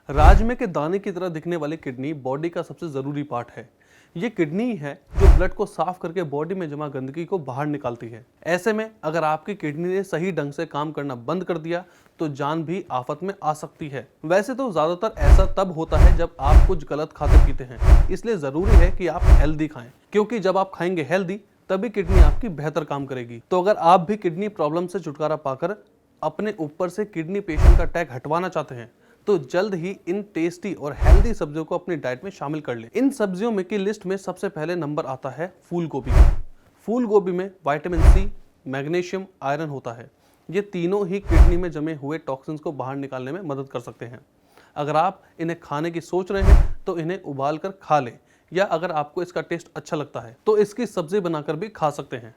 राजमे के दाने की तरह दिखने वाली किडनी बॉडी का सबसे जरूरी पार्ट है। ये किडनी ही है जो ब्लड को साफ करके बॉडी में जमा गंदगी को बाहर निकालती है। ऐसे में अगर आपकी किडनी ने सही ढंग से काम करना बंद कर दिया तो जान भी आफत में आ सकती है। वैसे तो ज्यादातर ऐसा तब होता है जब आप कुछ गलत खाते पीते हैं, इसलिए जरूरी है कि आप हेल्दी खाएं, क्योंकि जब आप खाएंगे हेल्दी तभी किडनी आपकी बेहतर काम करेगी। तो अगर आप भी किडनी प्रॉब्लम से छुटकारा पाकर अपने ऊपर से किडनी पेशेंट का टैग हटवाना चाहते हैं तो जल्द ही इन टेस्टी और हेल्दी सब्जियों को अपनी डाइट में शामिल कर लें। इन सब्जियों में की लिस्ट में सबसे पहले नंबर आता है फूल गोभी का। फूल गोभी में विटामिन सी, मैग्नीशियम, आयरन होता है। ये तीनों ही किडनी में जमे हुए टॉक्सिन्स को बाहर निकालने में मदद कर सकते हैं। अगर आप इन्हें खाने की सोच रहे हैं तो इन्हें उबाल कर खा लें, या अगर आपको इसका टेस्ट अच्छा लगता है तो इसकी सब्जी बनाकर भी खा सकते हैं।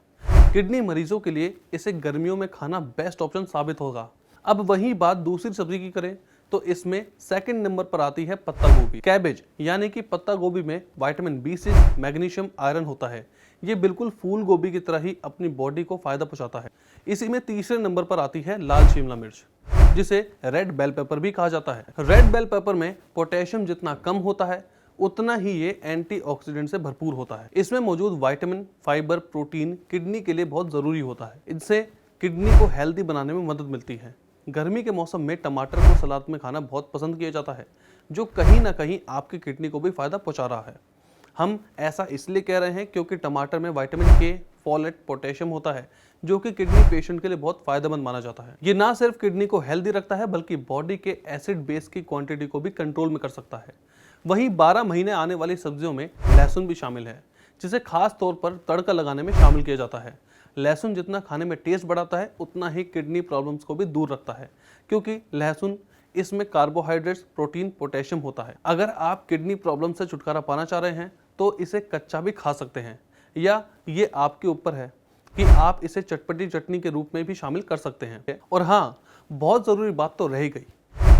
किडनी मरीजों के लिए इसे गर्मियों में खाना बेस्ट ऑप्शन साबित होगा। अब वही बात दूसरी सब्जी की करें तो इसमें सेकंड नंबर पर आती है पत्ता गोभी। कैबेज यानी कि पत्ता गोभी में विटामिन B6, मैग्नीशियम, आयरन होता है। ये बिल्कुल फूल गोभी की तरह ही अपनी बॉडी को फायदा पहुंचाता है। इसी में तीसरे नंबर पर आती है लाल शिमला मिर्च, जिसे रेड बेल पेपर भी कहा जाता है। रेड बेल पेपर में पोटेशियम जितना कम होता है उतना ही ये एंटीऑक्सीडेंट से भरपूर होता है। इसमें मौजूद विटामिन, फाइबर, प्रोटीन किडनी के लिए बहुत जरूरी होता है। इससे किडनी को हेल्दी बनाने में मदद मिलती है। गर्मी के मौसम में टमाटर को सलाद में खाना बहुत पसंद किया जाता है, जो कहीं ना कहीं आपकी किडनी को भी फायदा पहुंचा रहा है। हम ऐसा इसलिए कह रहे हैं क्योंकि टमाटर में विटामिन के, फोलेट, पोटेशियम होता है, जो कि किडनी पेशेंट के लिए बहुत फायदेमंद माना जाता है। ये ना सिर्फ किडनी को हेल्दी रखता है बल्कि बॉडी के एसिड बेस की क्वांटिटी को भी कंट्रोल में कर सकता है। वहीं 12 महीने आने वाली सब्जियों में लहसुन भी शामिल है, जिसे खास तौर पर तड़का लगाने में शामिल किया जाता है। लहसुन जितना खाने में टेस्ट बढ़ाता है उतना ही किडनी प्रॉब्लम्स को भी दूर रखता है, क्योंकि लहसुन इसमें कार्बोहाइड्रेट्स, प्रोटीन, पोटेशियम होता है। अगर आप किडनी प्रॉब्लम से छुटकारा पाना चाह रहे हैं तो इसे कच्चा भी खा सकते हैं, या ये आपके ऊपर है कि आप इसे चटपटी चटनी के रूप में भी शामिल कर सकते हैं। और हाँ, बहुत ज़रूरी बात तो रह गई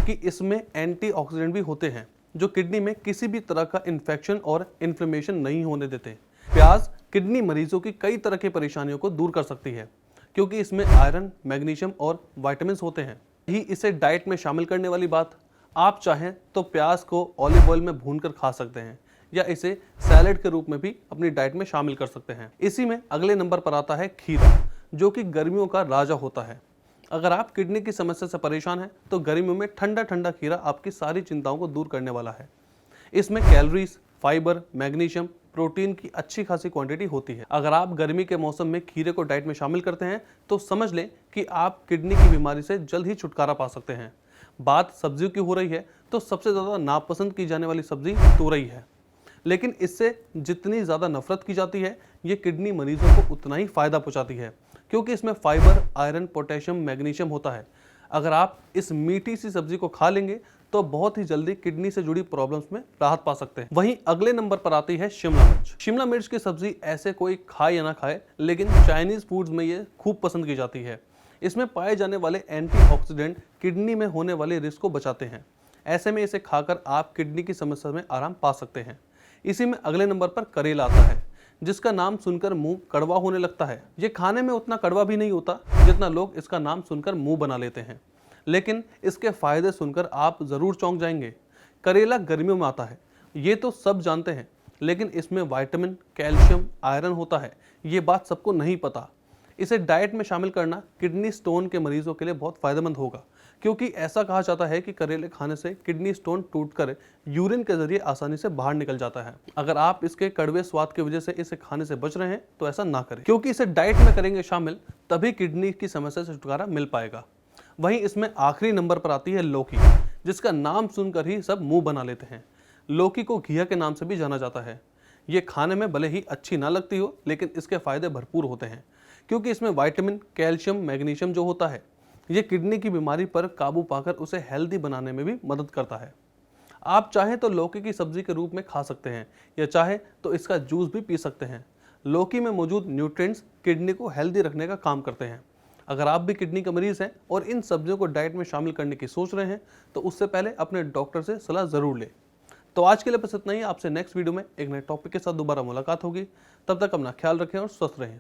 कि इसमें एंटीऑक्सीडेंट भी होते हैं जो किडनी में किसी भी तरह का इन्फेक्शन और इन्फ्लेमेशन नहीं होने देते। प्याज किडनी मरीजों की कई तरह की परेशानियों को दूर कर सकती है, क्योंकि इसमें आयरन, मैग्नीशियम और विटामिन होते हैं। ही इसे डाइट में शामिल करने वाली बात, आप चाहें तो प्याज को ऑलिव ऑयल में भूनकर खा सकते हैं, या इसे सैलेड के रूप में भी अपनी डाइट में शामिल कर सकते हैं। इसी में अगले नंबर पर आता है खीरा, जो कि गर्मियों का राजा होता है। अगर आप किडनी की समस्या से परेशान हैं तो गर्मियों में ठंडा ठंडा खीरा आपकी सारी चिंताओं को दूर करने वाला है। इसमें कैलोरीज, फाइबर, मैग्नीशियम, प्रोटीन की अच्छी खासी क्वांटिटी होती है। अगर आप गर्मी के मौसम में खीरे को डाइट में शामिल करते हैं तो समझ लें कि आप किडनी की बीमारी से जल्द ही छुटकारा पा सकते हैं। बात सब्जियों की हो रही है तो सबसे ज़्यादा नापसंद की जाने वाली सब्जी तुरई है, लेकिन इससे जितनी ज़्यादा नफरत की जाती है ये किडनी मरीजों को उतना ही फायदा पहुंचाती है, क्योंकि इसमें फाइबर, आयरन, पोटेशियम, मैग्नीशियम होता है। अगर आप इस मीठी सी सब्जी को खा लेंगे तो बहुत ही जल्दी किडनी से जुड़ी प्रॉब्लम्स में राहत पा सकते हैं। वहीं अगले नंबर पर आती है शिमला मिर्च। शिमला मिर्च की सब्जी ऐसे कोई खाए या ना खाए, लेकिन चाइनीज फूड्स में ये खूब पसंद की जाती है। इसमें पाए जाने वाले एंटीऑक्सीडेंट किडनी में होने वाले रिस्क को बचाते हैं। ऐसे में इसे खाकर आप किडनी की समस्या में आराम पा सकते हैं। इसी में अगले नंबर पर करेला आता है, जिसका नाम सुनकर मुंह कड़वा होने लगता है। ये खाने में उतना कड़वा भी नहीं होता जितना लोग इसका नाम सुनकर मुंह बना लेते हैं, लेकिन इसके फायदे सुनकर आप जरूर चौंक जाएंगे। करेला गर्मियों में आता है, ये तो सब जानते हैं, लेकिन इसमें विटामिन, कैल्शियम, आयरन होता है, ये बात सबको नहीं पता। इसे डाइट में शामिल करना किडनी स्टोन के मरीजों के लिए बहुत फायदेमंद होगा, क्योंकि ऐसा कहा जाता है कि करेले खाने से किडनी स्टोन टूटकर यूरिन के जरिए आसानी से बाहर निकल जाता है। अगर आप इसके कड़वे स्वाद की वजह से इसे खाने से बच रहे हैं तो ऐसा ना करें, क्योंकि इसे डाइट में करेंगे शामिल तभी किडनी की समस्या से छुटकारा मिल पाएगा। वहीं इसमें आखिरी नंबर पर आती है लौकी, जिसका नाम सुनकर ही सब मुंह बना लेते हैं। लौकी को घिया के नाम से भी जाना जाता है। ये खाने में भले ही अच्छी ना लगती हो, लेकिन इसके फायदे भरपूर होते हैं, क्योंकि इसमें विटामिन, कैल्शियम, मैग्नीशियम जो होता है ये किडनी की बीमारी पर काबू पाकर उसे हेल्दी बनाने में भी मदद करता है। आप चाहें तो लौकी की सब्जी के रूप में खा सकते हैं, या चाहे तो इसका जूस भी पी सकते हैं। लौकी में मौजूद न्यूट्रिएंट्स किडनी को हेल्दी रखने का काम करते हैं। अगर आप भी किडनी का मरीज हैं और इन सब्जियों को डाइट में शामिल करने की सोच रहे हैं तो उससे पहले अपने डॉक्टर से सलाह जरूर लें। तो आज के लिए बस इतना ही। आपसे नेक्स्ट वीडियो में एक नए टॉपिक के साथ दोबारा मुलाकात होगी। तब तक अपना ख्याल रखें और स्वस्थ रहें।